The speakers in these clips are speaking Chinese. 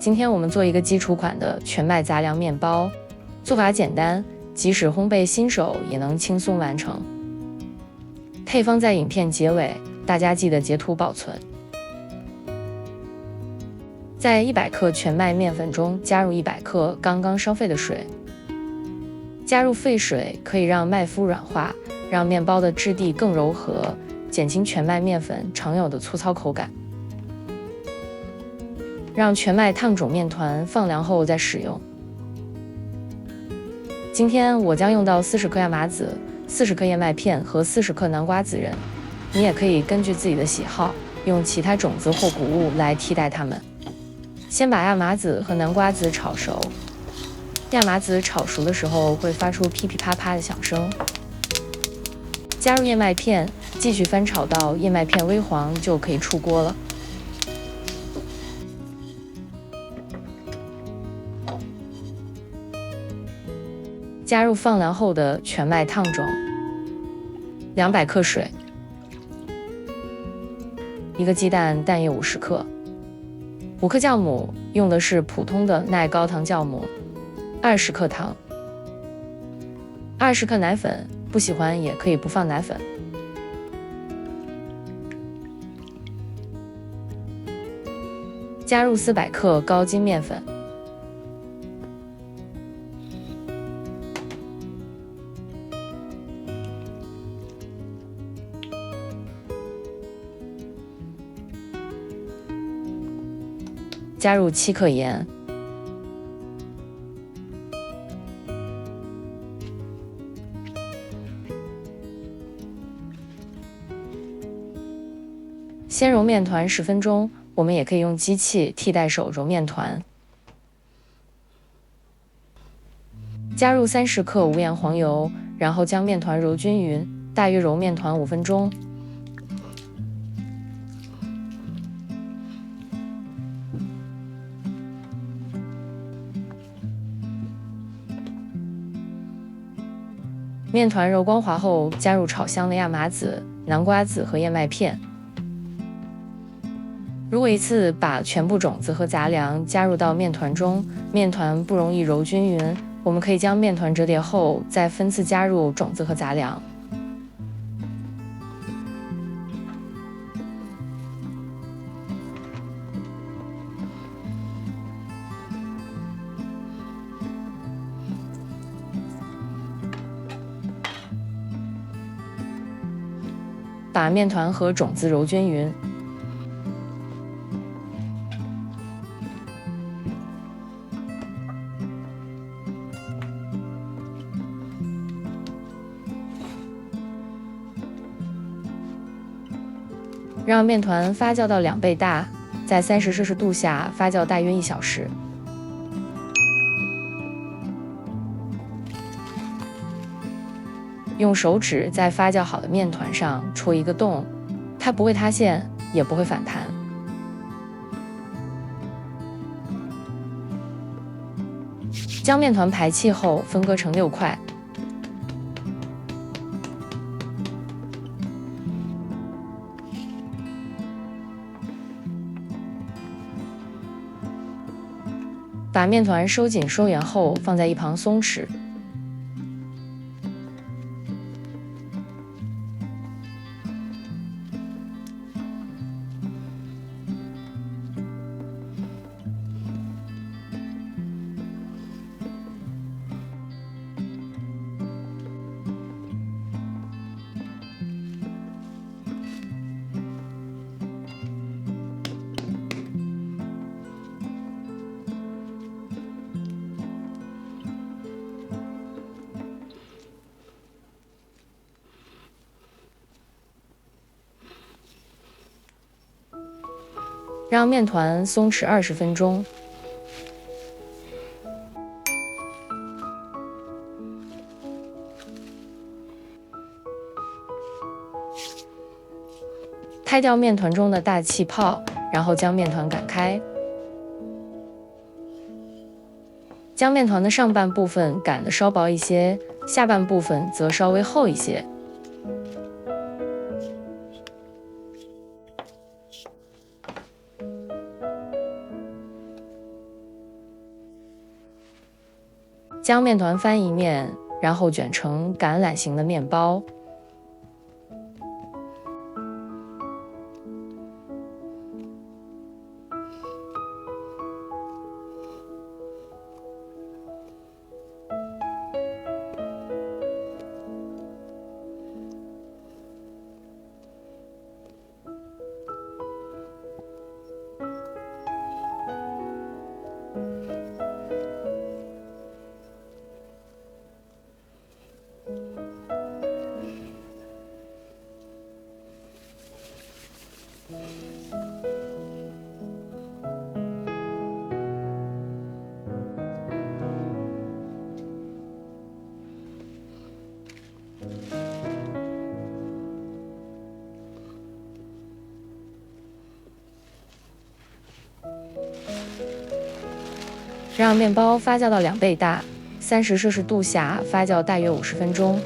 今天我们做一个基础款的全麦杂粮面包，做法简单，即使烘焙新手也能轻松完成。配方在影片结尾，大家记得截图保存。在100克全麦面粉中加入100克刚刚烧沸的水，加入沸水可以让麦麸软化，让面包的质地更柔和，减轻全麦面粉常有的粗糙口感。让全麦烫种面团放凉后再使用。今天我将用到40克亚麻籽、40克燕麦片和40克南瓜籽仁，你也可以根据自己的喜好，用其他种子或谷物来替代它们。先把亚麻籽和南瓜籽炒熟，亚麻籽炒熟的时候会发出噼噼啪啪的响声。加入燕麦片，继续翻炒到燕麦片微黄就可以出锅了。加入放凉后的全麦烫种，200克水，1个鸡蛋蛋液50克，5克酵母，用的是普通的耐高糖酵母，20克糖，20克奶粉，不喜欢也可以不放奶粉。加入400克高筋面粉，加入7克盐，先揉面团10分钟，我们也可以用机器替代手揉面团。加入30克无盐黄油，然后将面团揉均匀，大约揉面团5分钟。面团揉光滑后，加入炒香的亚麻籽、南瓜籽和燕麦片。如果一次把全部种子和杂粮加入到面团中，面团不容易揉均匀，我们可以将面团折叠后再分次加入种子和杂粮。把面团和种子揉均匀，让面团发酵到2倍大，在30摄氏度下发酵大约1小时。用手指在发酵好的面团上戳一个洞，它不会塌陷，也不会反弹。将面团排气后分割成6块。把面团收紧收圆后放在一旁松弛。让面团松弛20分钟。拍掉面团中的大气泡，然后将面团擀开。将面团的上半部分擀得稍薄一些，下半部分则稍微厚一些。将面团翻一面，然后卷成橄榄形的面包。让面包发酵到2倍大，30摄氏度下发酵大约50分钟。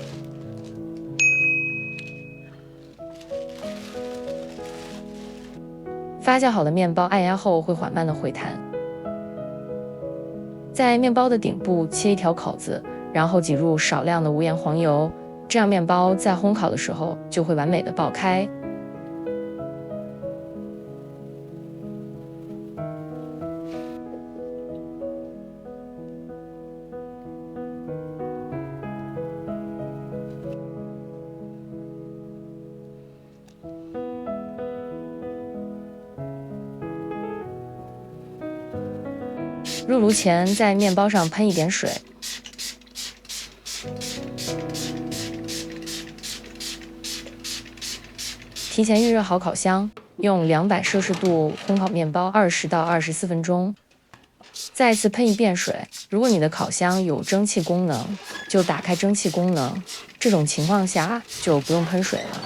发酵好的面包按压后会缓慢的回弹。在面包的顶部切一条口子，然后挤入少量的无盐黄油，这样面包在烘烤的时候就会完美的爆开。入炉前，在面包上喷一点水。提前预热好烤箱，用200摄氏度烘烤面包20到24分钟。再次喷一遍水。如果你的烤箱有蒸汽功能，就打开蒸汽功能，这种情况下就不用喷水了。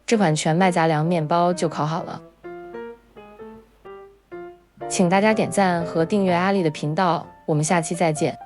这款全麦杂粮面包就烤好了，请大家点赞和订阅阿丽的频道，我们下期再见。